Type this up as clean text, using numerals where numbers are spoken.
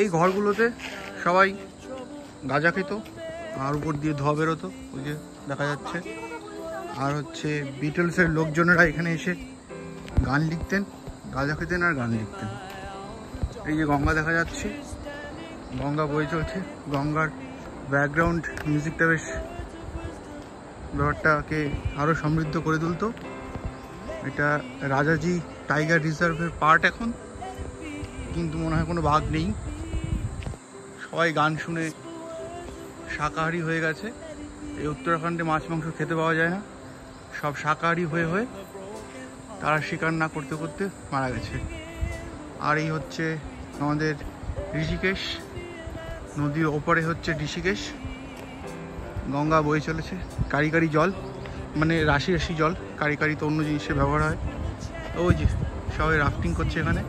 এই ঘরগুলোতে সবাই গাঁজা খেত, আর উপর দিয়ে ধোয়া বেরোতো, ওই যে দেখা যাচ্ছে। আর হচ্ছে বিটলসের লোকজনেরা এখানে এসে গান লিখতেন, গাঁজা খেতেন আর গান লিখতেন। এই যে গঙ্গা দেখা যাচ্ছে, গঙ্গা বয়ে চলছে। গঙ্গার ব্যাকগ্রাউন্ড মিউজিকটা বেশ ব্যাপারটাকে আরও সমৃদ্ধ করে তুলতো। এটা রাজাজি টাইগার রিজার্ভের পার্ট এখন, কিন্তু মনে হয় কোনো বাঘ নেই। সবাই গান শুনে শাকাহারি হয়ে গেছে। এই উত্তরাখণ্ডে মাছ মাংস খেতে পাওয়া যায় না, সব শাকাহারি হয়ে হয়ে তারা শিকার না করতে করতে মারা গেছে। আর এই হচ্ছে আমাদের ঋষিকেশ, নদীর ওপারে হচ্ছে ঋষিকেশ। গঙ্গা বয়ে চলেছে, কারি কারি জল, মানে রাশি রাশি জল। কারি কারি তো অন্য জিনিসের ব্যবহার হয়। ওই যে সবাই রাফটিং করছে এখানে।